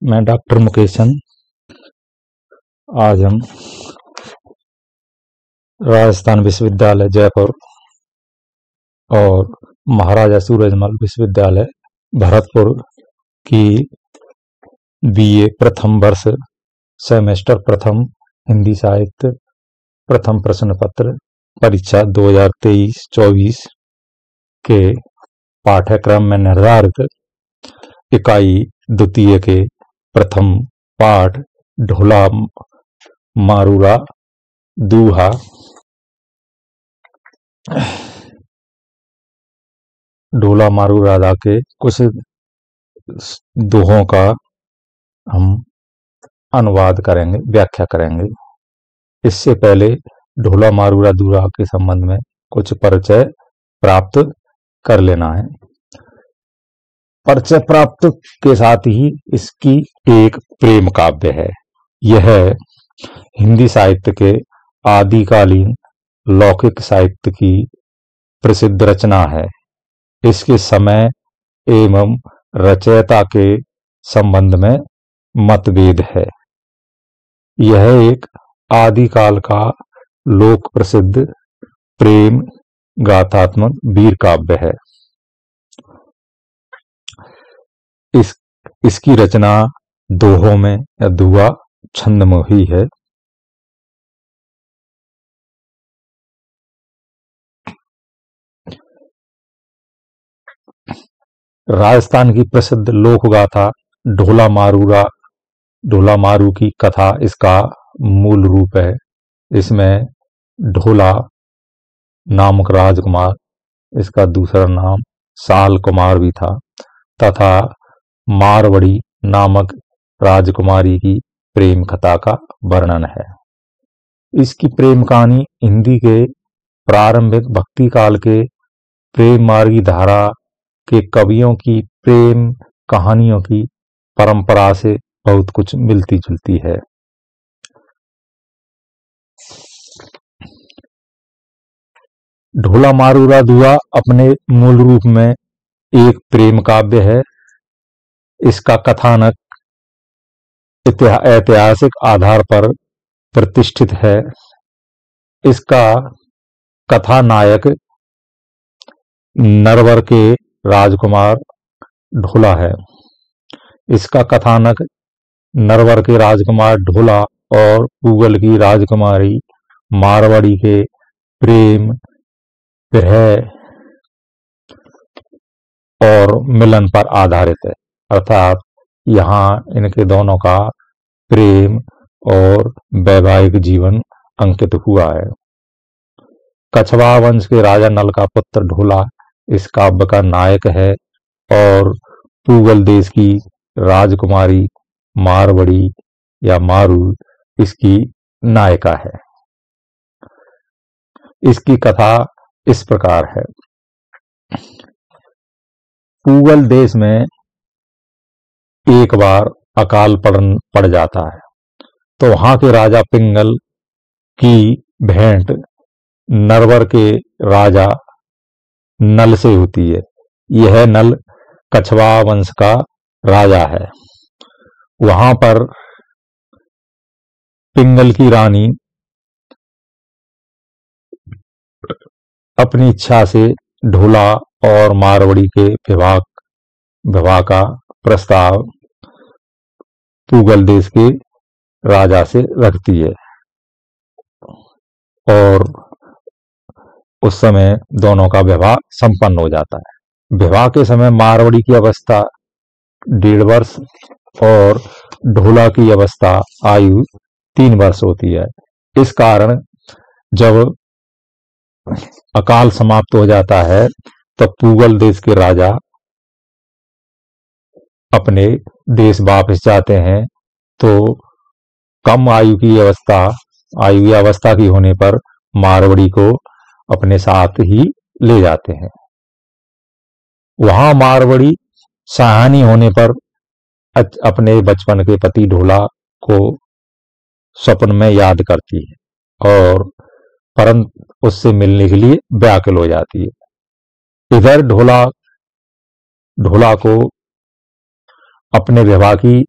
मैं डॉक्टर मुकेश चंद। आज हम राजस्थान विश्वविद्यालय जयपुर और महाराजा सूरजमल विश्वविद्यालय भरतपुर की बीए प्रथम वर्ष सेमेस्टर प्रथम हिंदी साहित्य प्रथम प्रश्न पत्र परीक्षा 2023-24 के पाठ्यक्रम में निर्धारित इकाई द्वितीय के प्रथम पाठ ढोला मारूरा दूहा ढोला मारूरा के कुछ दोहों का हम अनुवाद करेंगे, व्याख्या करेंगे। इससे पहले ढोला मारूरा दूहा के संबंध में कुछ परिचय प्राप्त कर लेना है। परिचय प्राप्त के साथ ही इसकी एक प्रेम काव्य है। यह हिंदी साहित्य के आदिकालीन लौकिक साहित्य की प्रसिद्ध रचना है। इसके समय एवं रचयिता के संबंध में मतभेद है। यह एक आदिकाल का लोक प्रसिद्ध प्रेम गाथात्मक वीर काव्य है। इसकी रचना दोहों में या दुआ छंद में ही है। राजस्थान की प्रसिद्ध लोक गाथा ढोला मारू की कथा इसका मूल रूप है। इसमें ढोला नामक राजकुमार, इसका दूसरा नाम साल कुमार भी था, तथा मारवड़ी नामक राजकुमारी की प्रेम कथा का वर्णन है। इसकी प्रेम कहानी हिंदी के प्रारंभिक भक्ति काल के प्रेम मार्गी धारा के कवियों की प्रेम कहानियों की परंपरा से बहुत कुछ मिलती जुलती है। ढोला मारूरा दूहा अपने मूल रूप में एक प्रेम काव्य है। इसका कथानक ऐतिहासिक आधार पर प्रतिष्ठित है। इसका कथानायक नरवर के राजकुमार ढोला है। इसका कथानक नरवर के राजकुमार ढोला और पूगल की राजकुमारी मारवाड़ी के प्रेम, विरह और मिलन पर आधारित है। अर्थात यहाँ इनके दोनों का प्रेम और वैवाहिक जीवन अंकित हुआ है। कछवाहा वंश के राजा नल का पुत्र ढोला इस काव्य का नायक है और पूगल देश की राजकुमारी मारवड़ी या मारू इसकी नायिका है। इसकी कथा इस प्रकार है। पूगल देश में एक बार अकाल पड़ जाता है, तो वहां के राजा पिंगल की भेंट नरवर के राजा नल से होती है। यह नल कछवाहा वंश का राजा है। वहां पर पिंगल की रानी अपनी इच्छा से ढोला और मारवड़ी के विवाह का प्रस्ताव पूगल देश के राजा से रखती है और उस समय दोनों का विवाह संपन्न हो जाता है। विवाह के समय मारवड़ी की अवस्था 1.5 वर्ष और ढोला की अवस्था आयु 3 वर्ष होती है। इस कारण जब अकाल समाप्त हो जाता है तो पूगल देश के राजा अपने देश वापस जाते हैं, तो कम आयु या अवस्था की होने पर मारवड़ी को अपने साथ ही ले जाते हैं। वहां मारवड़ी सयानी होने पर अपने बचपन के पति ढोला को स्वप्न में याद करती है और परंतु उससे मिलने के लिए व्याकुल हो जाती है। इधर ढोला को अपने विवाह की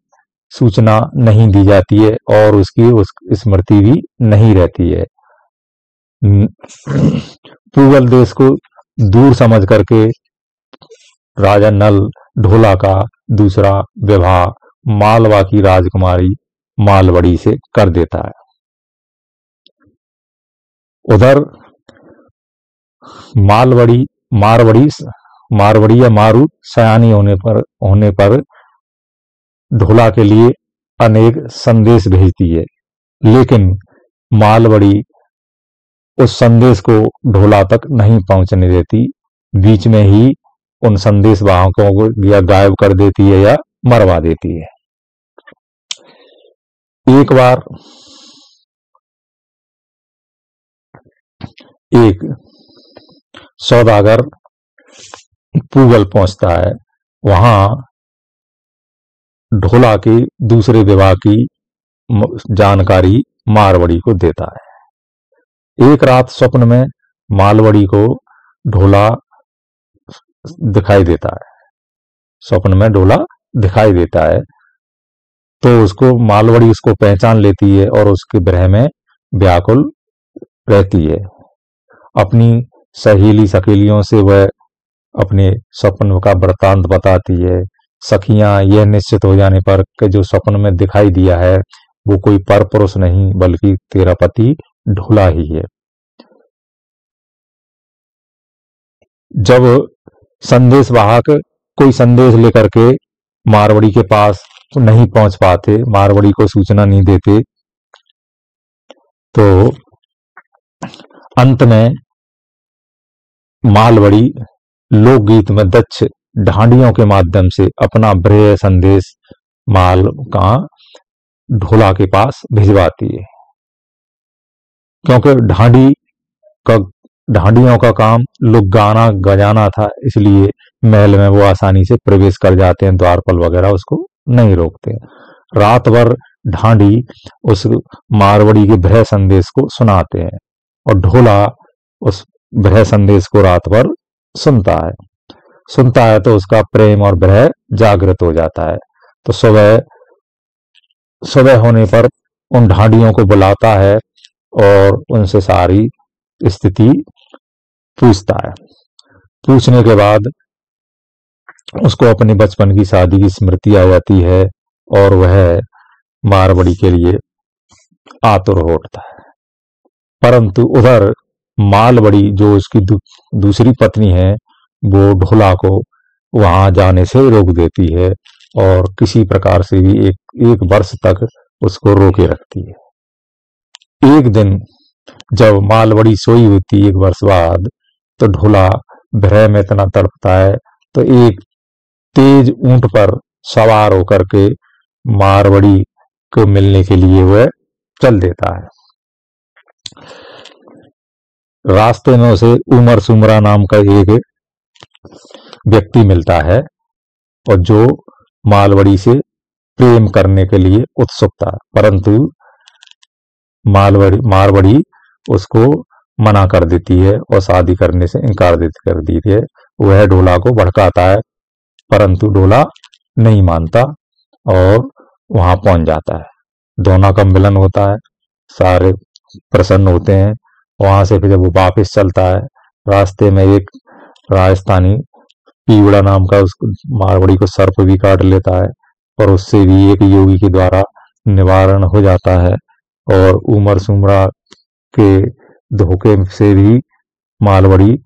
सूचना नहीं दी जाती है और उसकी स्मृति भी नहीं रहती है। पूगल देश को दूर समझ करके राजा नल ढोला का दूसरा विवाह मालवा की राजकुमारी मालवड़ी से कर देता है। उधर मारवड़ी या मारू सयानी होने पर ढोला के लिए अनेक संदेश भेजती है, लेकिन मालवड़ी उस संदेश को ढोला तक नहीं पहुंचने देती। बीच में ही उन संदेश वाहकों को या गायब कर देती है या मरवा देती है। एक बार एक सौदागर पूगल पहुंचता है, वहां ढोला के दूसरे विवाह की जानकारी मारवड़ी को देता है। एक रात स्वप्न में मालवड़ी को ढोला दिखाई देता है। स्वप्न में ढोला दिखाई देता है तो मालवड़ी उसको पहचान लेती है और उसके विरह में व्याकुल रहती है। अपनी सहेलियों से वह अपने स्वप्न का वृत्तांत बताती है। सखियां यह निश्चित हो जाने पर कि जो स्वप्न में दिखाई दिया है वो कोई पर पुरुष नहीं बल्कि तेरा पति ढोला ही है। जब संदेश वाहक कोई संदेश लेकर के मारवड़ी के पास नहीं पहुंच पाते, मारवड़ी को सूचना नहीं देते, तो अंत में मालवड़ी लोकगीत में दक्ष ढांडियों के माध्यम से अपना विरह संदेश माल का ढोला के पास भिजवाती है। क्योंकि ढांडियों का काम लोग गाना गजाना था, इसलिए महल में वो आसानी से प्रवेश कर जाते हैं, द्वारपाल वगैरह उसको नहीं रोकते। रात भर ढांडी उस मारवड़ी के विरह संदेश को सुनाते हैं और ढोला उस विरह संदेश को रात भर सुनता है तो उसका प्रेम और विरह जागृत हो जाता है। तो सुबह होने पर उन ढांडियों को बुलाता है और उनसे सारी स्थिति पूछता है। पूछने के बाद उसको अपने बचपन की शादी की स्मृति आ जाती है और वह मारवड़ी के लिए आतुर हो उठता है। परंतु उधर मालवड़ी जो उसकी दूसरी पत्नी है वो ढोला को वहां जाने से रोक देती है और किसी प्रकार से भी एक वर्ष तक उसको रोके रखती है। एक दिन जब मालवड़ी सोई होती एक वर्ष बाद, तो ढोला विरह में इतना तड़पता है तो एक तेज ऊंट पर सवार होकर के मारवड़ी को मिलने के लिए वह चल देता है। रास्ते में उसे उमर सुमरा नाम का एक व्यक्ति मिलता है और जो मालवड़ी से प्रेम करने के लिए उत्सुक था, परंतु मारवड़ी उसको मना कर देती है और शादी करने से इनकार कर देती है। वह ढोला को भड़काता है परंतु ढोला नहीं मानता और वहां पहुंच जाता है। दोनों का मिलन होता है, सारे प्रसन्न होते हैं। वहां से फिर जब वो वापस चलता है, रास्ते में एक राजस्थानी पीवड़ा नाम का उस मारवड़ी को सर्प भी काट लेता है, पर उससे भी एक योगी के द्वारा निवारण हो जाता है और उमर सुमरा के धोखे से भी मालवड़ी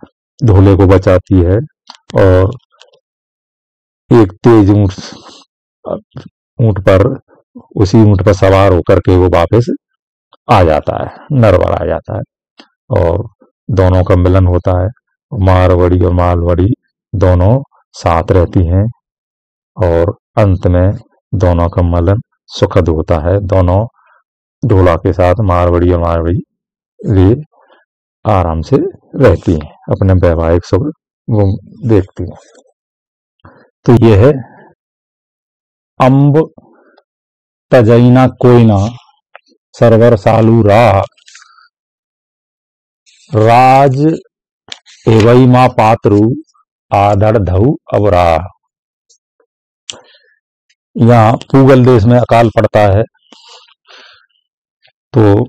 ढोले को बचाती है और एक तेज उसी ऊंट पर सवार होकर के वो वापस आ जाता है, नरवर आ जाता है और दोनों का मिलन होता है। मारवड़ी और मालवड़ी दोनों साथ रहती हैं और अंत में दोनों का मिलन सुखद होता है। दोनों ढोला के साथ मारवड़ी और मालवड़ी वे आराम से रहती हैं, अपने वैवाहिक सुख वो देखती हैं। तो ये है अम्ब तजैना कोयना सरवर सालू राज एवई माँ पात्रु आधड़ धऊ अवरा। यहाँ पूगल देश में अकाल पड़ता है तो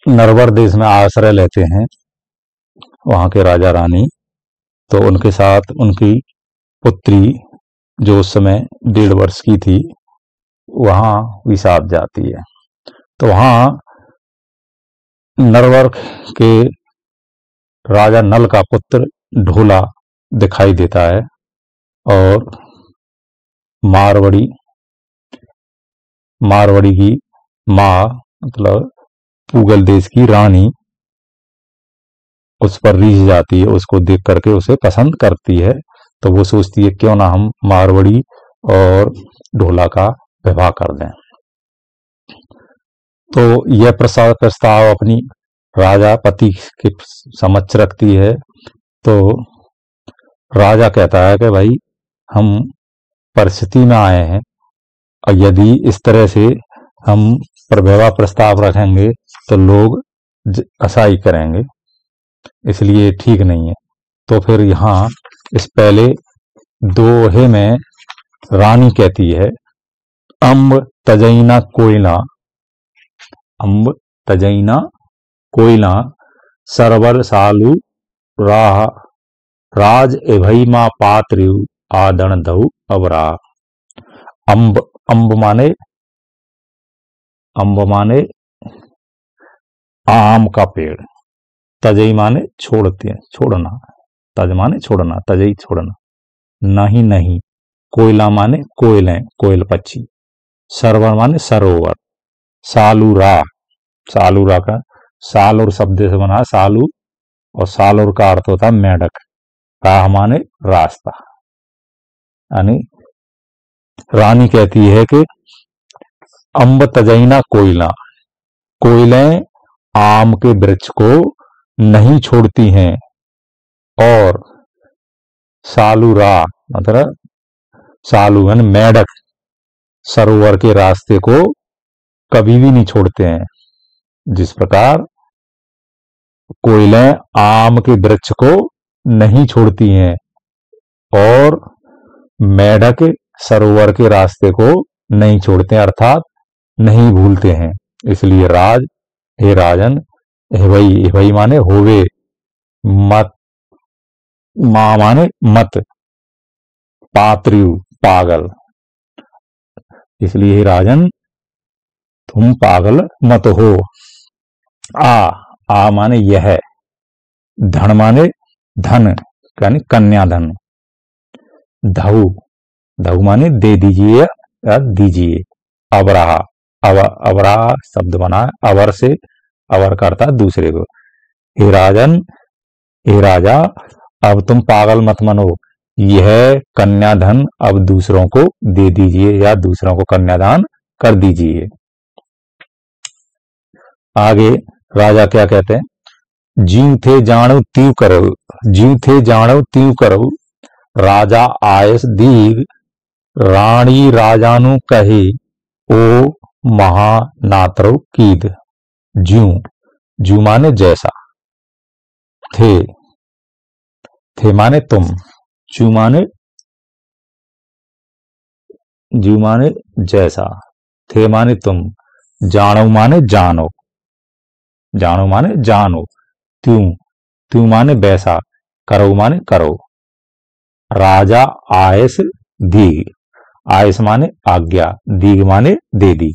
नरवर देश में आश्रय लेते हैं वहां के राजा रानी। तो उनके साथ उनकी पुत्री जो उस समय 1.5 वर्ष की थी वहां विषाद जाती है। तो वहां नरवर के राजा नल का पुत्र ढोला दिखाई देता है और मारवाड़ी की माँ मतलब पूगल देश की रानी उस पर रीझ जाती है, उसको देख करके उसे पसंद करती है। तो वो सोचती है क्यों ना हम मारवाड़ी और ढोला का विवाह कर दें। तो यह प्रस्ताव अपनी राजा पति के समक्ष रखती है। तो राजा कहता है कि भाई हम परिस्थिति में आए हैं और यदि इस तरह से हम पर विवाह प्रस्ताव रखेंगे तो लोग असाई करेंगे, इसलिए ठीक नहीं है। तो फिर यहाँ इस पहले दोहे में रानी कहती है अम्ब तजैना कोयला सरवर सालू राह राज एभई माँ पात्र आदण दऊ अबरा। अम्ब माने आम का पेड़, तजई माने छोड़ना, तज माने छोड़ना, तजई छोड़ना, नहीं, कोयला माने कोयल पक्षी, सरवर माने सरोवर, सालूरा का सालुर शब्द से बना सालू और सालुर का अर्थ होता है मेढक, राह माने रास्ता। यानी रानी कहती है कि अम्ब तजैना कोयलें आम के वृक्ष को नहीं छोड़ती हैं और सालूरा मतलब सालू यानी मेढक सरोवर के रास्ते को कभी भी नहीं छोड़ते हैं। जिस प्रकार कोयलें आम के वृक्ष को नहीं छोड़ती हैं और मेढक सरोवर के रास्ते को नहीं छोड़ते हैं, अर्थात नहीं भूलते हैं। इसलिए हे राजन, हेवई माने होवे, मत मां माने मत, पात्रु पागल, इसलिए हे राजन तुम पागल मत हो। आ माने यह, धन माने धन यानी कन्याधन, धऊ माने दे दीजिए या दीजिए, अबराह शब्द बना अवर से, अवर करता दूसरे को। हे राजा अब तुम पागल मत मनो, यह कन्याधन अब दूसरों को दे दीजिए या दूसरों को कन्यादान कर दीजिए। आगे राजा क्या कहते हैं, जीव थे जानो तीव करो, राजा आयस दीग, रानी राजानु कहे ओ महानात्रो कीद। जू माने जैसा, थे माने तुम, जू माने जैसा, थे माने तुम, जानो माने जानो माने जानो, त्यू माने वैसा, करो माने करो। राजा आयस दीग, आयस माने आज्ञा, दीग माने दे दी।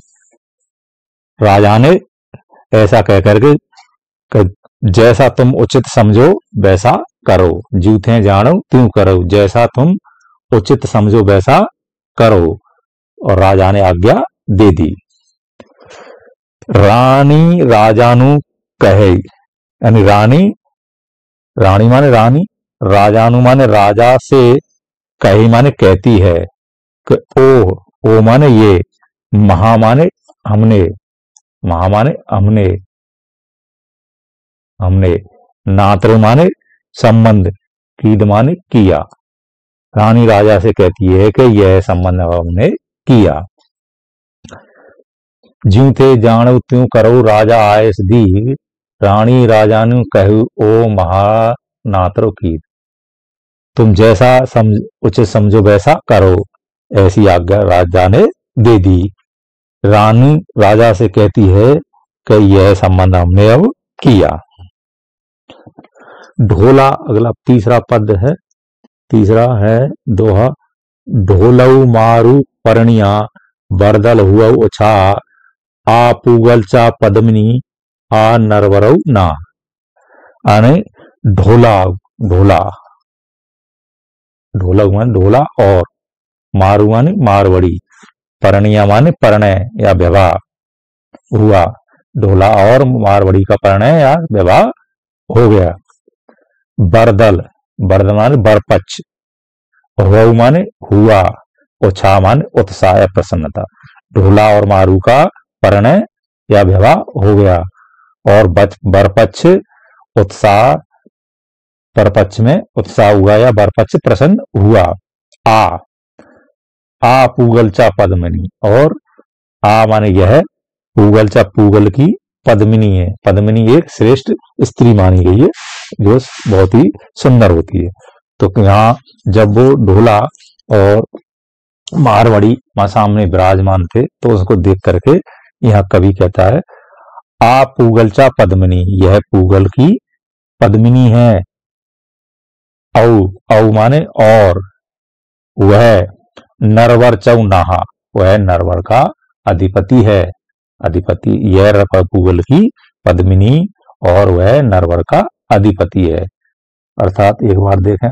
राजा ने ऐसा कह करके जैसा तुम उचित समझो वैसा करो, जूथे जानो त्यों करो, जैसा तुम उचित समझो वैसा करो, और राजा ने आज्ञा दे दी। रानी राजानु कहे, यानी रानी माने रानी, राजानु माने राजा से, कही माने कहती है कि ओ माने ये, महा माने हमने, नात्र माने संबंध, कीद माने किया। रानी राजा से कहती है कि यह संबंध हमने किया। ज्यों थे जानो त्यों करो, राजा आयस दीग, रानी राजानु कहू ओ महानात्रो कीद। तुम जैसा उचित समझो वैसा करो, ऐसी आज्ञा राजा ने दे दी। रानी राजा से कहती है कि यह संबंध हमने अब किया। ढोला अगला तीसरा पद है, तीसरा है दोहा। ढोलऊ मारू परनिया बरदल हुआ उछा आ पूगलचा पद्मिनी आ नरवरऊ ना। आने ढोला ढोला ढोला माने ढोला और मारू माने मारवड़ी, परनिया माने परिणय या विवाह हुआ। ढोला और मारवड़ी का परिणय या विवाह हो गया। बरदल बरदल माने बरपक्ष, हुआ माने हुआ, उत्साह माने उत्साह या प्रसन्नता। ढोला और मारू का परिणय या विवाह हो गया और बरपक्ष उत्साह, परपक्ष में उत्साह हुआ या बरपक्ष प्रसन्न हुआ। आ पूगलचा पद्मिनी, और आ माने यह पूगलचा पूगल की पद्मिनी है। पद्मिनी एक श्रेष्ठ स्त्री मानी गई है जो बहुत ही सुंदर होती है। तो यहाँ जब वो ढोला और मारवाड़ी मां सामने विराजमान थे तो उसको देख करके यहाँ कवि कहता है आ पूगलचा पद्मिनी, यह पूगल की पद्मिनी है। औ माने और, वह नरवर चौ नाहा, वह नरवर का अधिपति है। अधिपति यह पूगल की पद्मिनी और वह नरवर का अधिपति है। अर्थात एक बार देखें,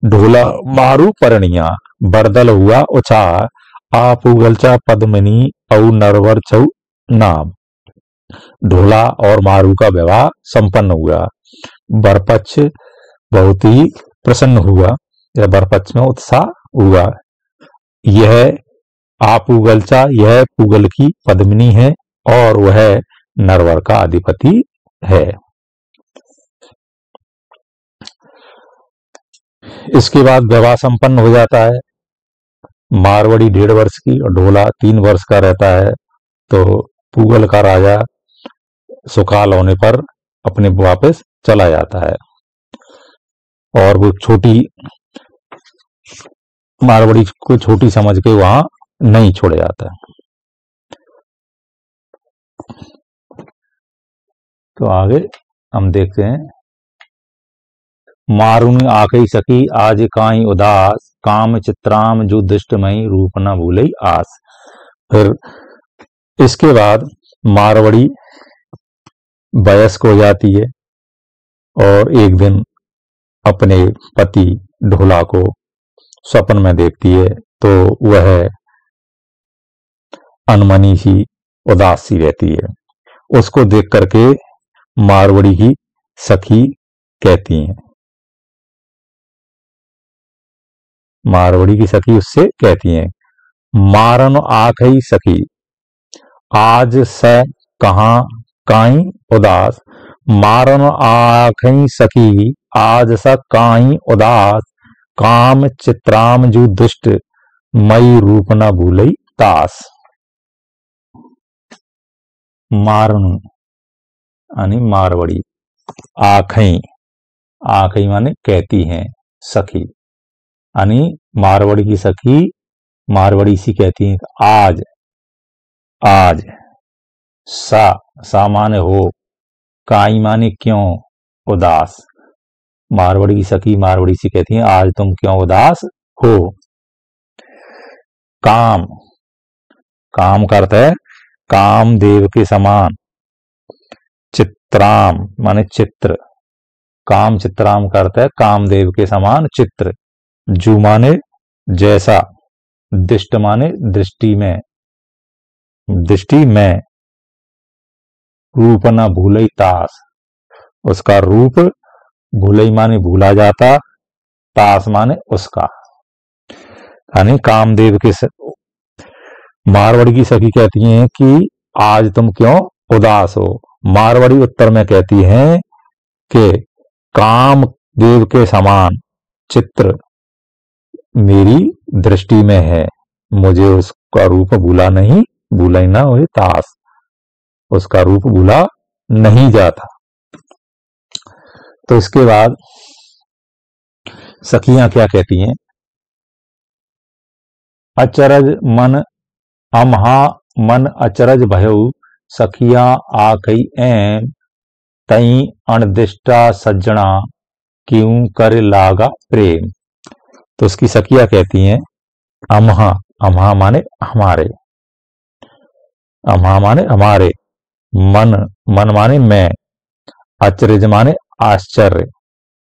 ढोला मारू परनिया बरदल हुआ उछा आ पूगलचा पद्मिनी औ नरवर चौ नाम। ढोला और मारू का विवाह संपन्न हुआ, बरपक्ष बहुत ही प्रसन्न हुआ या बरपक्ष में उत्साह हुआ। यह आपूगलचा, यह पूगल की पद्मिनी है और वह नरवर का अधिपति है। इसके बाद विवाह संपन्न हो जाता है। मारवाड़ी 1.5 वर्ष की और ढोला 3 वर्ष का रहता है। तो पूगल का राजा सुकाल होने पर अपने वापस चला जाता है और वो छोटी मारवाड़ी को छोटी समझ के वहां नहीं छोड़ जाता। तो आगे हम देखते हैं। मारुन आखई सकी आज काई उदास काम चित्राम जो दुष्टमयी रूप न भूलई आस। फिर इसके बाद मारवाड़ी वयस्क हो जाती है और एक दिन अपने पति ढोला को स्वप्न में देखती है तो वह अनमनी सी उदास सी रहती है। उसको देख करके मारवाड़ी की सखी कहती हैं, मारवाड़ी की सखी उससे कहती हैं मारन आखई सखी आज से कहां काई उदास। मारन आखई सखी आज स काई उदास काम चित्राम जू दुष्ट मई रूप न भूलई तास। मारन यानी मारवाड़ी, आखई आखई माने कहती हैं, सखी यानी मारवाड़ी की सखी मारवाड़ी सी कहती हैं आज, आज सा माने हो, काई माने क्यों, उदास। मारवाड़ी की सखी मारवाड़ी सी कहती हैं आज तुम क्यों उदास हो। काम, काम करता है कामदेव के समान। चित्राम माने चित्र, काम चित्राम करता है कामदेव के समान चित्र। जू माने जैसा, दिष्ट माने दृष्टि में, दृष्टि में। रूप न भूलई तास, उसका रूप, भूलई माने भूला जाता, तास माने उसका, यानी कामदेव के मारवाड़ी की सखी कहती हैं कि आज तुम क्यों उदास हो। मारवाड़ी उत्तर में कहती हैं कि कामदेव के समान चित्र मेरी दृष्टि में है, मुझे उसका रूप भूला नहीं, भूला ही ना हो तास, उसका रूप भूला नहीं जाता। तो इसके बाद सखियां क्या कहती हैं, अचरज मन अमहा मन अचरज भयउ सखिया आखई एम तई अनदिष्टा सज्जना क्यों कर लागा प्रेम। तो उसकी सखिया कहती हैं अमहा, अमहा माने हमारे, अमहा माने हमारे, मन, मन माने मैं, अचरज माने आश्चर्य,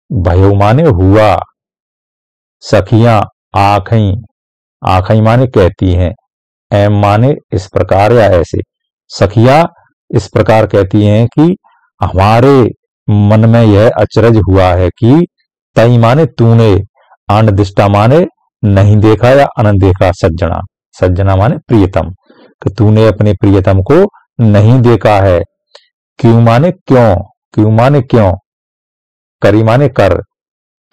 भयउ माने हुआ, सखियां आखई, आखई माने कहती हैं, एम माने इस प्रकार या ऐसे। सखिया इस प्रकार कहती हैं कि हमारे मन में यह अचरज हुआ है कि तई माने तूने, अनदिष्टा माने नहीं देखा या अनदेखा, सज्जना, सज्जना माने प्रियतम, कि तूने अपने प्रियतम को नहीं देखा है। क्यों माने क्यों, क्यों माने क्यों, करी माने कर,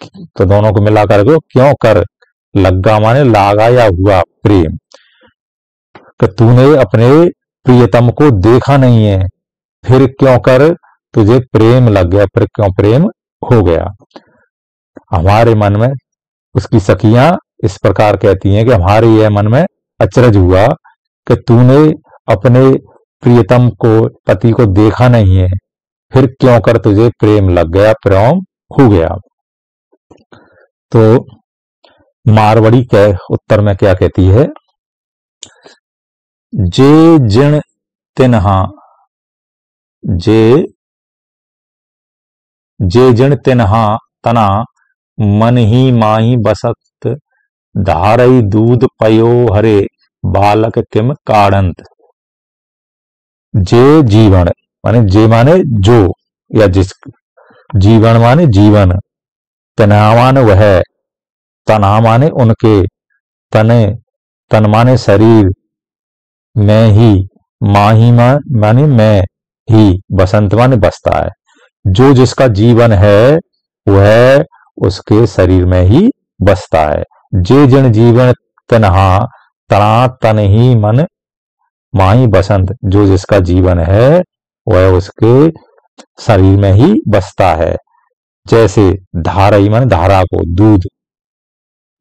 तो दोनों को मिलाकर को क्यों कर, लग्गा माने लागा या हुआ प्रेम, कि तूने अपने प्रियतम को देखा नहीं है, फिर क्यों कर तुझे प्रेम लग गया, फिर क्यों प्रेम हो गया। हमारे मन में, उसकी सखियां इस प्रकार कहती हैं कि हमारे यह मन में अचरज हुआ कि तूने अपने प्रियतम को, पति को देखा नहीं है, फिर क्यों कर तुझे प्रेम लग गया, प्रेम हो गया। तो मारवाड़ी के उत्तर में क्या कहती है, जे जिण तिन्हा, जे जिण तिन्हा तना मन ही माही बसत धारई दूध पयो हरे बालक तिम काढ़ंत। जे जीवन माने, जे माने जो या जिस, जीवन माने जीवन, तन्हा माने वह, तन्हा माने उनके, तने, तन माने शरीर, मैं ही, माही माने मैं ही, बसंत माने बसता है। जो जिसका जीवन है वह उसके शरीर में ही बसता है। जे जन जीवन तन्हा तना तन ही मन माही बसंत, जो जिसका जीवन है वह उसके शरीर में ही बसता है। जैसे धारई माने धारा को, दूध,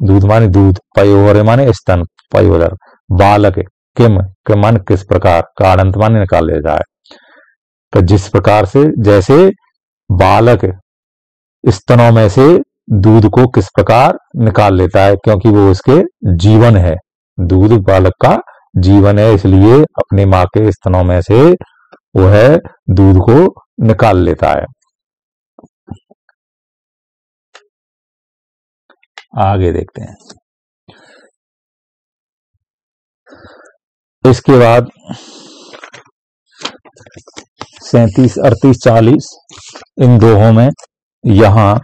दूध माने दूध, पयोहर माने स्तन, पयोदर, बालक किम, के मन किस प्रकार, काढ़ंत माने निकाल लेता है। तो जिस प्रकार से, जैसे बालक स्तनों में से दूध को किस प्रकार निकाल लेता है, क्योंकि वो उसके जीवन है, दूध बालक का जीवन है, इसलिए अपनी मां के स्तनों में से वह दूध को निकाल लेता है। आगे देखते हैं। इसके बाद 37, 38, 40 इन दोहों में यहां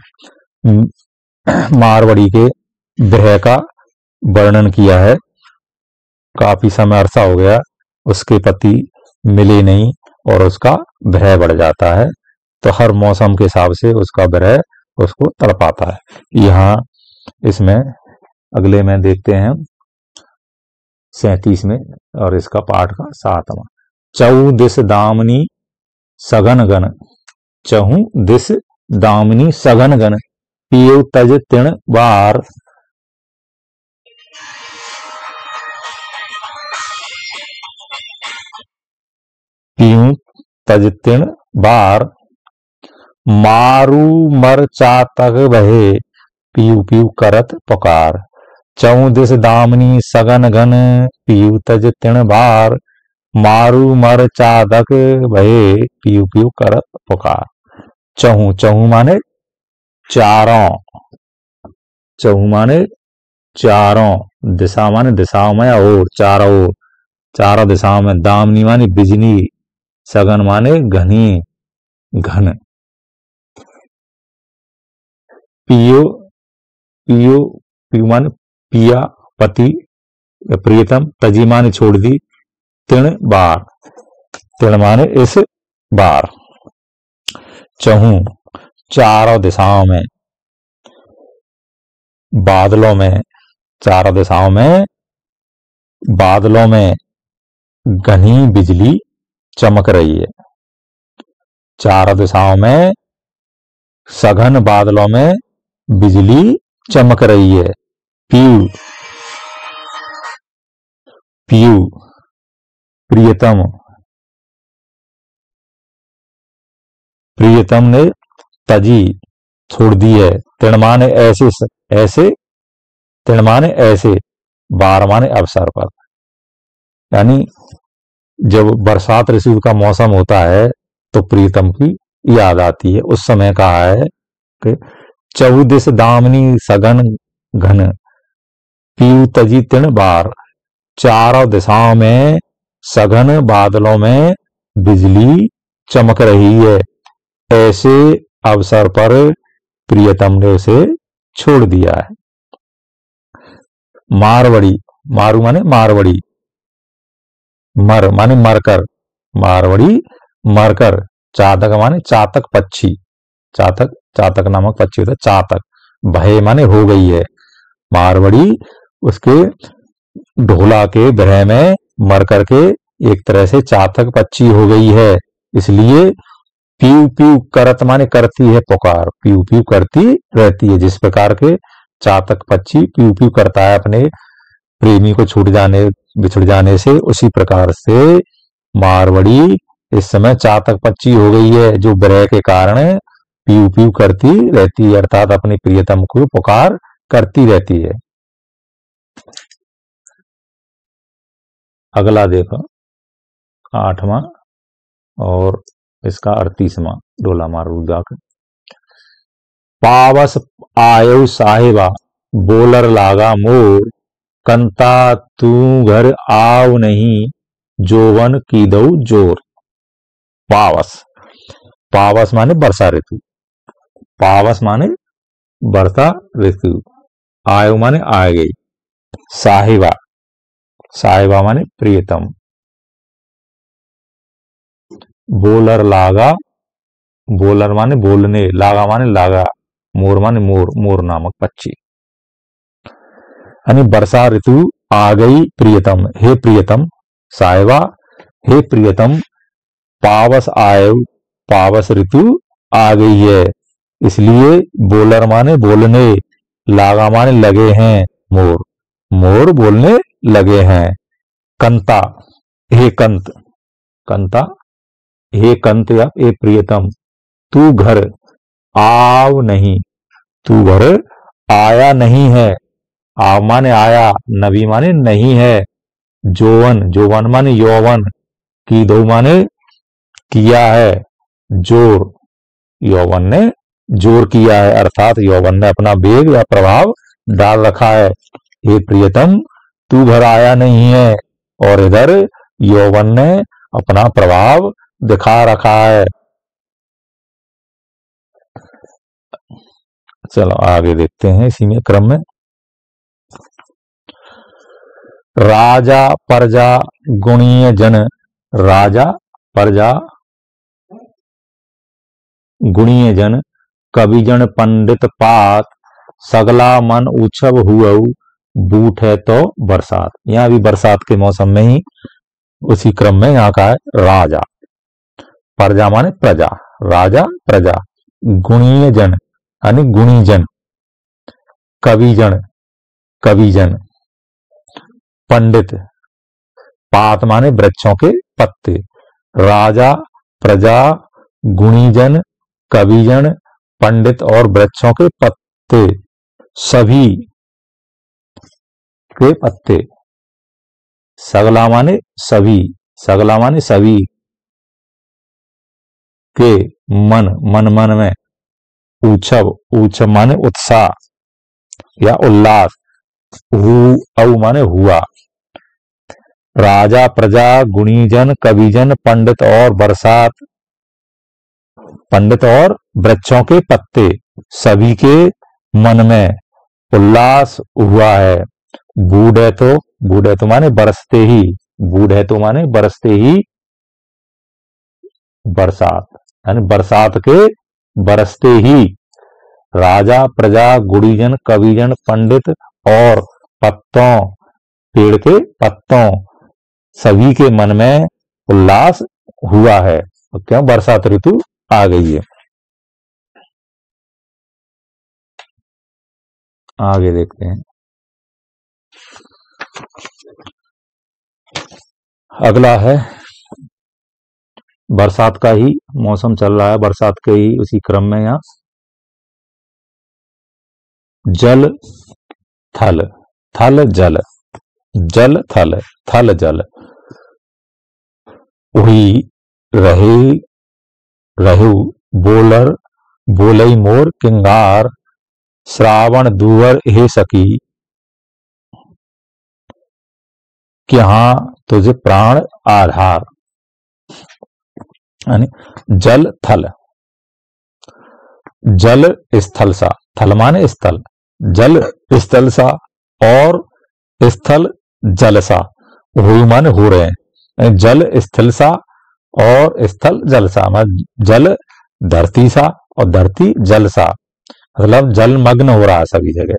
मारवाड़ी के विरह का वर्णन किया है। काफी समय अरसा हो गया, उसके पति मिले नहीं और उसका विरह बढ़ जाता है, तो हर मौसम के हिसाब से उसका विरह उसको तड़पाता है। यहाँ इसमें अगले में देखते हैं 37 में, और इसका पाठ का 7वां। चऊ दिस दामनी सघन गन, चहु दिस दामनी सघन गन, पियो तज तिण बार, पियूं तज तिण बार, मारू मर चातक बहे, पीयू पीयू करत पुकार। चऊ दिस दामनी सघन घन, पीयू तज तिण बार, मारू मर चातक बहे, पीयू पीयू करत पुकार। चहु, चहु माने चारों, चहु माने चारों, दिशा माने दिशाओं में और, चारों ओर, चारों दिशाओं में। दामनी माने बिजली, सघन माने घनी, घन। पियो, पियो, पियो माने पिया, पति, प्रियतम, तजी माने छोड़ दी, तिण बार, तिण माने इस बार। चहु चारों दिशाओं में, बादलों में, चारों दिशाओं में बादलों में घनी बिजली चमक रही है। चारों दिशाओं में सघन बादलों में बिजली चमक रही है। पीयू पीयू, प्रियतम, प्रियतम ने तजी, छोड़ दी है। तृण माने ऐसे, ऐसे, तृण माने ऐसे, बार माने अवसर पर। यानी जब बरसात ऋतु का मौसम होता है तो प्रीतम की याद आती है। उस समय कहा है कि चौदिस दामनी सघन घन, पीयू तजी तृण बार, चारों दिशाओं में सघन बादलों में बिजली चमक रही है। ऐसे अवसर पर प्रियतम ने उसे छोड़ दिया है। मारवड़ी, मारू माने मारवड़ी, मर माने मरकर, मारवड़ी मरकर, चातक माने चातक पक्षी, चातक, चातक नामक पक्षी होता है चातक, भय माने हो गई है। मारवड़ी उसके ढोला के भय में मर करके एक तरह से चातक पक्षी हो गई है। इसलिए पीऊ पीऊ करत माने करती है पुकार, पीऊ पीऊ करती रहती है। जिस प्रकार के चातक पक्षी पीऊ पीऊ करता है अपने प्रेमी को छूट जाने, बिछुड़ जाने से, उसी प्रकार से मारवड़ी इस समय चातक पक्षी हो गई है, जो विरह के कारण पीऊ पीऊ करती रहती है, अर्थात अपने प्रियतम को पुकार करती रहती है। अगला देखो 8वां और इसका 38वां डोला मारू जाकर। पावस आयो साहिबा, बोलर लागा मोर, कंता तू घर आव नहीं, जोवन की दऊ जोर। पावस, पावस माने वर्षा ऋतु, पावस माने वर्षा ऋतु, आयो माने आ गई, साहिबा, साहिबा माने प्रियतम, बोलर लागा, बोलर माने बोलने, लागा माने लागा, मोर माने मोर, मोर नामक पक्षी। यानी वर्षा ऋतु आ गई प्रियतम, हे प्रियतम, साहिबा हे प्रियतम, पावस आयो, पावस ऋतु आ गई है। इसलिए बोलर माने बोलने, लागा माने लगे हैं, मोर, मोर बोलने लगे हैं। कंता, हे कंत, कंता हे कंत या हे प्रियतम, तू घर आव नहीं, तू घर आया नहीं है, आव माने आया, नबी माने नहीं है, जोवन, जोवन माने यौवन, की दो माने किया है, जोर, यौवन ने जोर किया है, अर्थात यौवन ने अपना वेग या प्रभाव डाल रखा है। हे प्रियतम तू घर आया नहीं है, और इधर यौवन ने अपना प्रभाव दिखा रखा है। चलो आगे देखते हैं इसी में क्रम में। राजा प्रजा गुणीय जन, राजा प्रजा गुणीय जन, कवि जन पंडित पात, सगला मन उछब हुआ, बूट है तो बरसात। यहां भी बरसात के मौसम में ही उसी क्रम में यहाँ का है राजा, प्रजा माने प्रजा, राजा प्रजा, गुणीय जन यानी गुणीजन, कविजन, कविजन, पंडित, पात माने वृक्षों के पत्ते, राजा प्रजा गुणीजन कविजन पंडित और वृक्षों के पत्ते, सभी के पत्ते, सगला माने सभी, सगला माने सभी के, मन, मन मन में, ऊछब, ऊछब माने उत्साह या उल्लास, औ माने हुआ, राजा प्रजा गुणीजन कविजन पंडित और बरसात, पंडित और वृक्षों के पत्ते, सभी के मन में उल्लास हुआ है। बूढ़ है तो माने बरसते ही, बूढ़ है तो माने बरसते ही बरसात, यानी बरसात के बरसते ही राजा प्रजा गुणीजन कविजन पंडित और पत्तों, पेड़ के पत्तों, सभी के मन में उल्लास हुआ है। तो क्या बरसात ऋतु आ गई है। आगे देखते हैं। अगला है बरसात का ही मौसम चल रहा है, बरसात के ही उसी क्रम में यहाँ जल थल, थल जल, जल थल, थल जल, हुई रहे रहु बोलर बोलई मोर किंगार, श्रावण दुवर हे सखी यहाँ तुझ प्राण आधार। यानी जल थल, जल स्थल सा, थल माने स्थल, जल स्थल सा और स्थल जल सा, हुई माने हो रहे हैं, जल स्थल सा और स्थल जल सा, मतलब जल धरती सा और धरती जल सा, मतलब जल मग्न हो रहा है सभी जगह।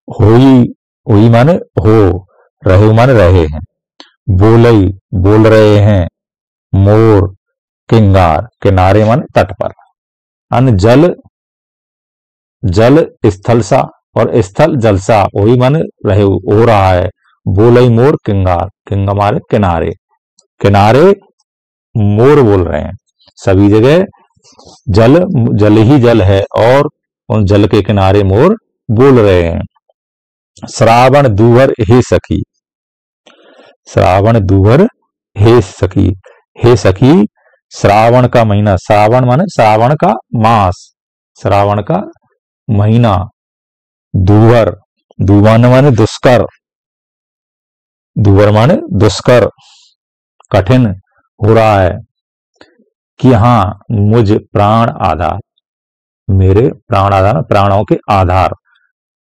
हुई, हुई माने हो, रहे माने रहे हैं, बोलई बोल रहे हैं, मोर किंगार किनारे माने तट पर, अन जल जल स्थल सा और स्थल जल सा, वही माने रहे हो रहा है, बोलई मोर किंगार, किंगा मारे किनारे, किनारे मोर बोल रहे हैं, सभी जगह जल जल ही जल है और उन जल के किनारे मोर बोल रहे हैं। श्रावण दुवर हे सखी, श्रावण दुवर हे सखी, हे सखी श्रावण का महीना, श्रावण माने श्रावण का मास, श्रावण का महीना, दुवर, दुवन माने दुष्कर, दुवर माने दुष्कर कठिन हो रहा है, कि हाँ मुझ प्राण आधार, मेरे प्राण आधार प्राणों के आधार,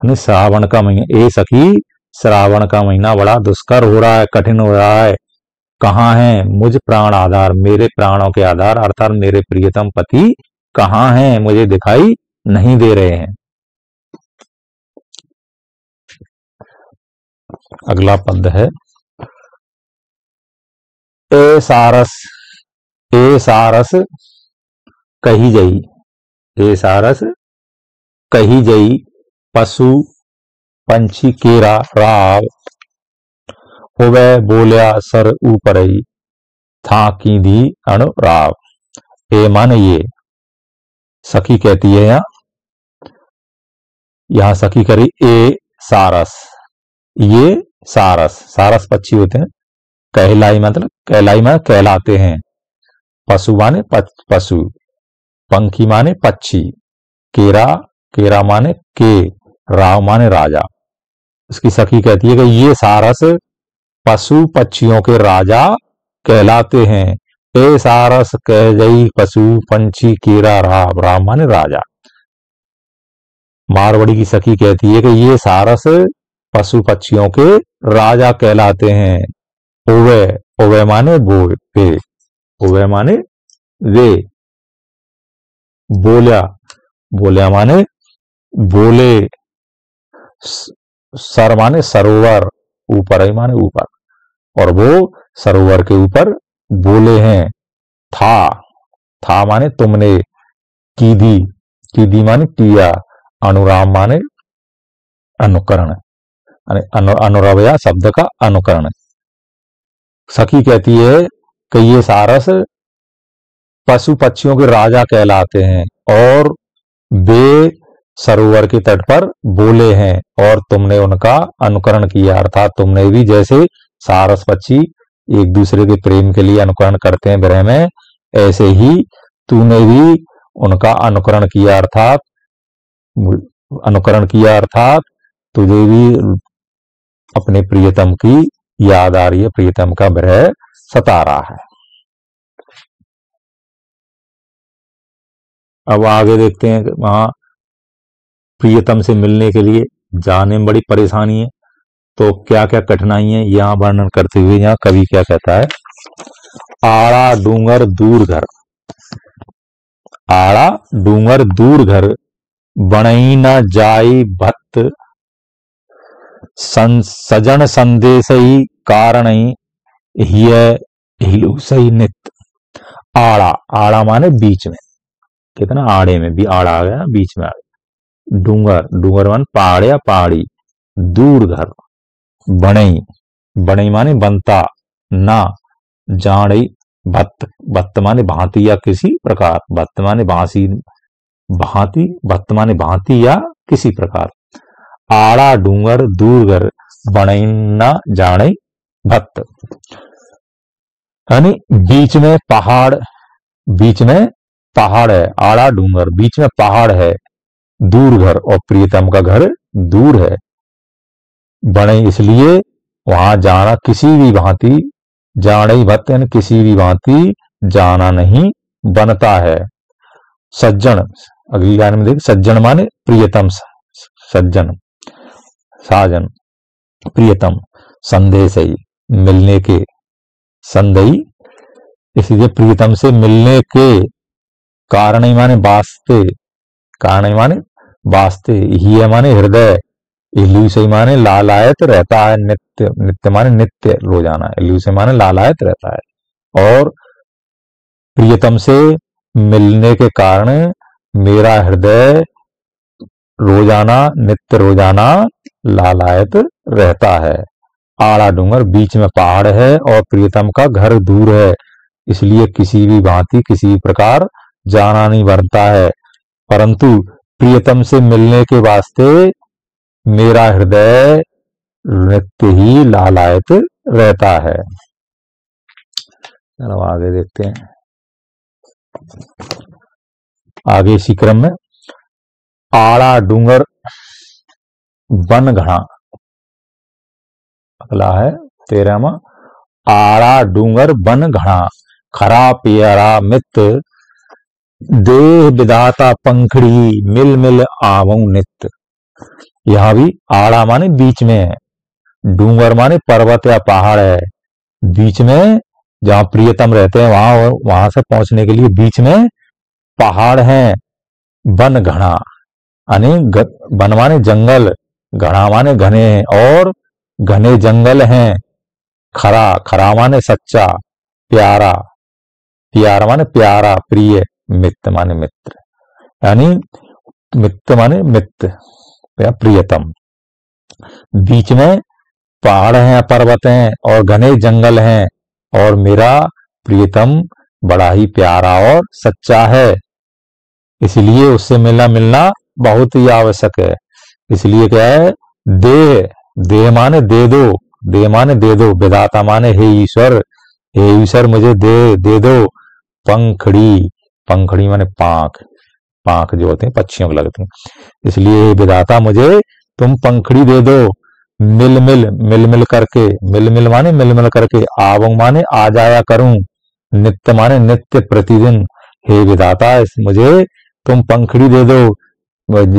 श्रावण का महीना, ए सखी श्रावण का महीना बड़ा दुष्कर हो रहा है, कठिन हो रहा है, कहाँ है मुझ प्राण आधार, मेरे प्राणों के आधार अर्थात मेरे प्रियतम पति कहाँ हैं, मुझे दिखाई नहीं दे रहे हैं। अगला पद है ए सारस, ए सारस कही जई, ए सारस कही जई पशु पंछी केरा राव, उवे बोलिया सर ऊपरई था की दी अनुराव। ए माने ये, सखी कहती है यहां सखी करी ए सारस, ये सारस, सारस पक्षी होते हैं, कहलाई मतलब कहलाई माने कहलाते हैं, पशु माने पशु, पंखी माने पक्षी, केरा, केरा माने के, राव माने राजा। उसकी सखी कहती है कि ये सारस पशु पक्षियों के राजा कहलाते हैं, ए सारस कह जई पशु पंछी केरा राव, राव माने राजा। मारवाड़ी की सखी कहती है कि ये सारस पशु पक्षियों के राजा कहलाते हैं, ओवे, ओवे माने वो वे, ओवे माने वे, बोलिया, बोलिया माने बोले, सर माने सरोवर, ऊपर ही माने ऊपर, और वो सरोवर के ऊपर बोले हैं, था माने तुमने, कीदी, कीदी माने किया, अनुराम माने अनुकरण, अनुरवया शब्द का अनुकरण। सखी कहती है कि ये सारस पशु पक्षियों के राजा कहलाते हैं और वे सरोवर के तट पर बोले हैं और तुमने उनका अनुकरण किया, अर्थात तुमने भी जैसे सारस पक्षी एक दूसरे के प्रेम के लिए अनुकरण करते हैं विरह में, ऐसे ही तूने भी उनका अनुकरण किया, अर्थात तुझे भी अपने प्रियतम की याद आ रही है, प्रियतम का विरह सता रहा है। अब आगे देखते हैं कि वहां प्रियतम से मिलने के लिए जाने में बड़ी परेशानी है, तो क्या क्या कठिनाई है यहाँ वर्णन करते हुए यहाँ कवि क्या कहता है, आड़ा डूंगर दूर घर, आड़ा डूंगर दूर घर, बनई न जाई भक्त सजन संदेशई कारणई हिय हिलु सही नित। आड़ा, आड़ा माने बीच में, कितना आड़े में भी आड़ा आ गया, बीच में आ गया, डूंगर, डूंगर मान पहाड़ या पहाड़ी, दूर घर, बनई, बनई माने बनता, ना जाणई भत्त, भत्त माने भांति या किसी प्रकार, भत्त माने भांति, भत्त माने भांति या किसी प्रकार। आड़ा डूंगर दूरगर बनई न जाणई भत्त, यानी बीच में पहाड़, बीच में पहाड़ है, आड़ा डूंगर बीच में पहाड़ है, दूर घर और प्रियतम का घर दूर है। बने इसलिए वहां जाना किसी भी भांति, जाने भत्त यानी किसी भी भांति जाना नहीं बनता है। सज्जन, अगली लाइन में देख, सज्जन माने प्रियतम, सज्जन साजन, प्रियतम संदेश ही मिलने के, संदेही इसलिए प्रियतम से मिलने के, कारण माने वास्ते, कारण माने वास्ते, ही माने हृदय, इल्लू से माने लालायत रहता है, नित्य, नित्य माने नित्य रोजाना, इल्लू से माने लालायत रहता है। और प्रियतम से मिलने के कारण मेरा हृदय रोजाना, नित्य रोजाना लालायत रहता है। आड़ा डूंगर बीच में पहाड़ है और प्रियतम का घर दूर है, इसलिए किसी भी भांति किसी भी प्रकार जाना नहीं बनता है, परंतु प्रियतम से मिलने के वास्ते मेरा हृदय नित्य ही लालायत रहता है। चलो आगे देखते हैं, आगे इसी क्रम में आड़ा डूंगर बन घना, अगला है 13वां, आड़ा डूंगर बन घना खरा पियरा मित्र, देह विधाता पंखड़ी मिल मिल आवूं नित्य। यहां भी आड़ा माने बीच में है, डूंगर माने पर्वत या पहाड़ है, बीच में जहां प्रियतम रहते हैं वहां से पहुंचने के लिए बीच में पहाड़ हैं। वन घना यानी वन माने जंगल, घना माने घने हैं और घने जंगल हैं। खरा, खरा माने सच्चा, प्यारा, प्यारा माने प्यारा, प्रिय, मित्र माने मित्र, यानी मित्र माने मित्र या प्रियतम। बीच में पहाड़ हैं, पर्वत हैं और घने जंगल हैं और मेरा प्रियतम बड़ा ही प्यारा और सच्चा है, इसलिए उससे मिलना बहुत ही आवश्यक है। इसलिए क्या है, देह, देह माने दे दो, देह माने दे दो, विधाता माने हे ईश्वर मुझे दे दो। पंखड़ी, पंखड़ी माने पांख, पांख जो होते हैं पक्षियों को लगते हैं, इसलिए विधाता मुझे तुम पंखड़ी दे दो। मिल मिल करके, मिल माने मिल मिल करके, आवं माने आ जाया करूं, नित्य माने नित्य प्रतिदिन, हे विधाता मुझे तुम पंखड़ी दे दो,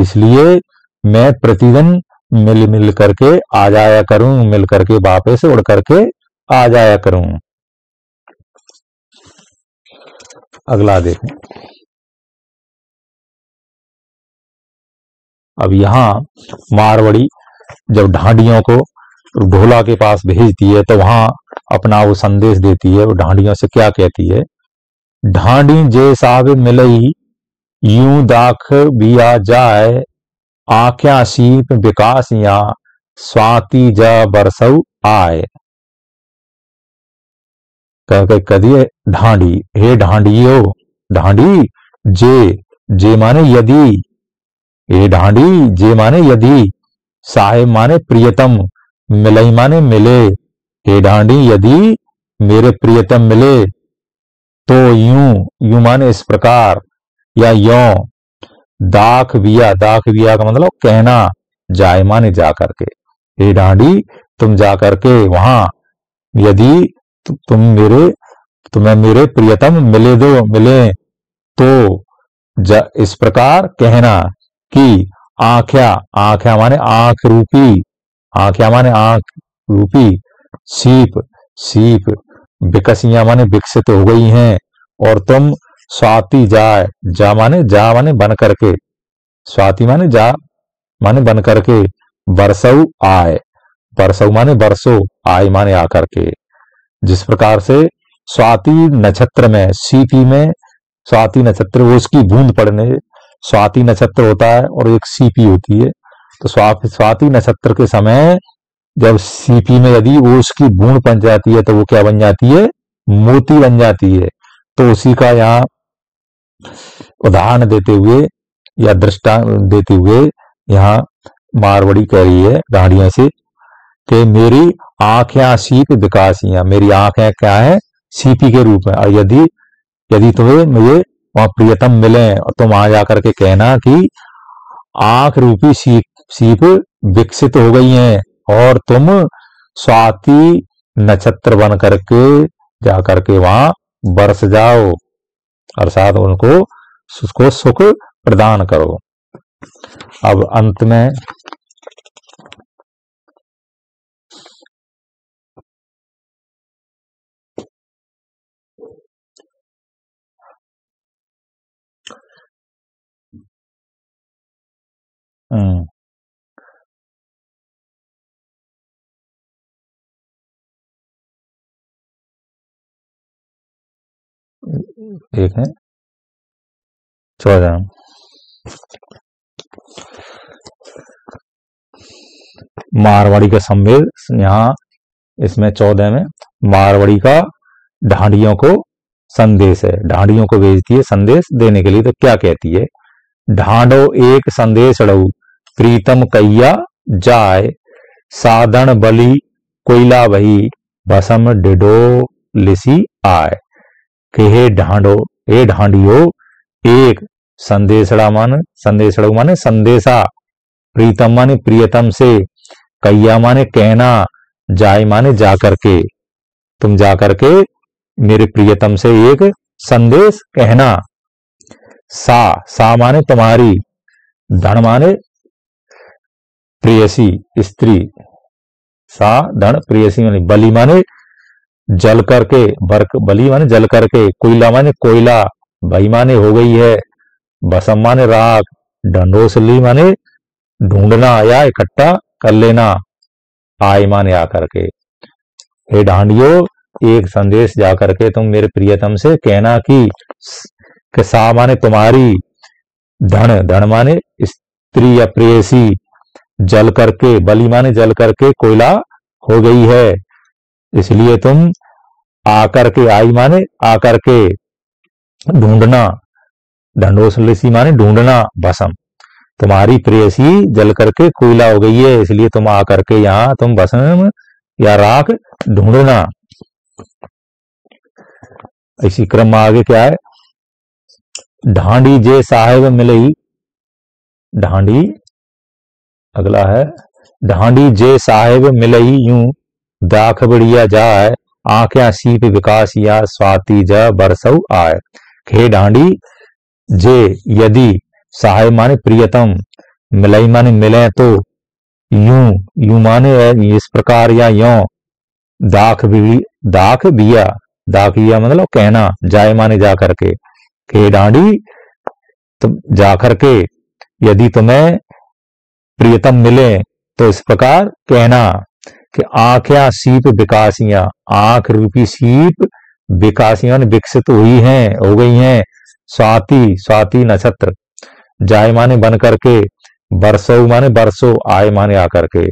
इसलिए मैं प्रतिदिन मिल मिल करके आ जाया करूं, मिल करके वापस उड़ करके आ जाया करूं। अगला देखें, अब यहां मारवाड़ी जब ढांडियों को ढोला के पास भेजती है तो वहां अपना वो संदेश देती है। वो ढांडियों से क्या कहती है, ढांडी जे साहब मिलई यूं दाख बिया जाए, आख्या सीप विकास या स्वाति जा बरसऊ आए। कदिए ढांडी, हे ढांडियो, ढांडी जे माने यदि, हे ढांडी जे माने यदि, साहेब माने प्रियतम, मिलई माने मिले, हे ढांडी यदि मेरे प्रियतम मिले तो यूं माने इस प्रकार या यों, दाख बिया का मतलब कहना, जाए माने जा करके, हे ढांडी तुम जा करके वहां, यदि तुम्हें मेरे प्रियतम मिले तो इस प्रकार कहना कि आख्या माने आंख रूपी, आख्या माने आंख रूपी, सीप विकसियां माने विकसित हो गई हैं, और तुम स्वाति जा माने बन करके, स्वाति माने जा माने बन करके, बरसऊ आए, बरसऊ माने बरसो, आए माने आकर के। जिस प्रकार से स्वाति नक्षत्र में, सीपी में स्वाति नक्षत्र, वो उसकी बूंद पड़ने, स्वाति नक्षत्र होता है और एक सीपी होती है, तो स्वाति नक्षत्र के समय जब सीपी में यदि वो उसकी बूंद बन जाती है तो वो क्या बन जाती है, मोती बन जाती है। तो उसी का यहाँ उदाहरण देते हुए या दृष्टांत देते हुए यहाँ मारवाड़ी कह रही है ढांडिया से कि मेरी आंखें सीप विकासियां, मेरी आंखें क्या है, सीपी के रूप में। और यदि यदि तुम्हें मुझे वहां प्रियतम मिले और तुम वहां जाकर के कहना कि आंख रूपी सीप विकसित हो गई हैं और तुम स्वाति नक्षत्र बन करके जाकर के वहां बरस जाओ और साथ उनको उसको सुख प्रदान करो। अब अंत में एक है 14 मारवाड़ी का संवेद यहाँ इसमें 14 में मारवाड़ी का ढांडियों को संदेश है, ढांडियों को भेजती है संदेश देने के लिए। तो क्या कहती है, ढांडो एक संदेश लऊ प्रीतम कैया जाय साधन बलि कोयला वही भसम डिडो लिसी आय। कि हे ढांडो, हे ढांडियो, एक संदेशड़ा माने संदेशा, प्रीतम माने प्रियतम से, कैया माने कहना, जाय माने जाकर के, तुम जाकर के मेरे प्रियतम से एक संदेश कहना। सा माने तुम्हारी, धन माने प्रेयसी स्त्री, सा धन प्रेयसी माने, बलि माने जल करके, बलि माने जल करके, कोयला माने कोयला, भई माने हो गई है, बसम माने राख, ढंडोसली माने ढूंढना या इकट्ठा कर लेना, आय माने आकर के। हे ढांडियो, एक संदेश जाकर के तुम मेरे प्रियतम से कहना कि सा माने तुम्हारी, धन माने स्त्री या प्रेयसी, जल करके, बलि माने जल करके, कोयला हो गई है, इसलिए तुम आकर के, आई माने आकर के, ढूंढना, ढंडोसलिसी माने ढूंढना, भसम, तुम्हारी प्रेयसी जल करके कोयला हो गई है, इसलिए तुम आकर के यहाँ तुम भस्म या राख ढूंढना। इसी क्रम में आगे क्या है, ढांडी जे साहेब मिलई, ढांडी अगला है, ढांडी जे साहेब मिलई यूं दाख बढ़िया जाए आंखें सीप विकास या स्वाति जा बरसऊ आए। खे ढांडी जे यदि, साहेब माने प्रियतम, मिलई माने मिले तो, यूं माने इस प्रकार या यों, दाख बिया, दाखिया मतलब कहना, जाए माने जा करके, खे ढांडी तुम जा करके यदि तुम्हें प्रियतम मिले तो इस प्रकार कहना कि आंखें सीप विकासियां, आंख रूपी सीप विकासियां विकसित हुई हैं, हो गई हैं, स्वाति नक्षत्र, जाय माने बन करके, बरसो माने बरसो, आय माने आकर के,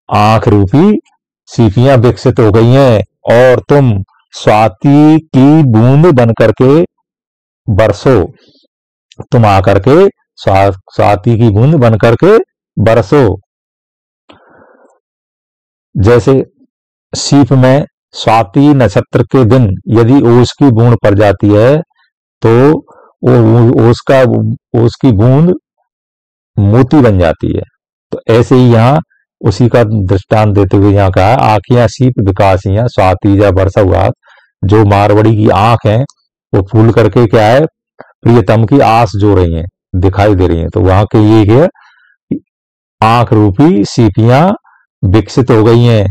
आंख रूपी सीपियां विकसित हो गई हैं और तुम स्वाति की बूंद बन करके बरसो, तुम आकर के स्वाति की बूंद बन करके बरसो। जैसे सीप में स्वाति नक्षत्र के दिन यदि ओस की बूंद पड़ जाती है तो वो ओस की बूंद मोती बन जाती है। तो ऐसे ही यहाँ उसी का दृष्टांत देते हुए यहाँ कहा, आंखियां सीप विकासियां स्वाति या बरसा हुआ, जो मारवाड़ी की आंख है वो फूल करके क्या है, प्रियतम की आस जो रही है, दिखाई दे रही है। तो वहां के ये है, आंख रूपी सीपियां विकसित हो गई हैं,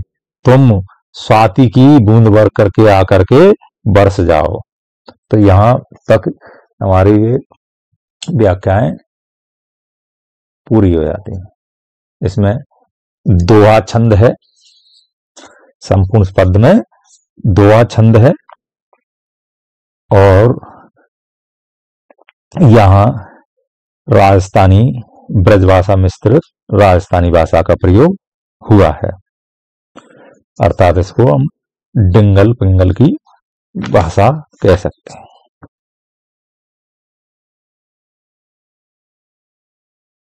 तुम स्वाति की बूंद भर करके आकर के बरस जाओ। तो यहां तक हमारी व्याख्याएं पूरी हो जाती हैं। इसमें दोहा छंद है, संपूर्ण पद में दोहा छंद है और यहां राजस्थानी ब्रजभाषा मिश्रित राजस्थानी भाषा का प्रयोग हुआ है, अर्थात इसको हम डिंगल पिंगल की भाषा कह सकते हैं।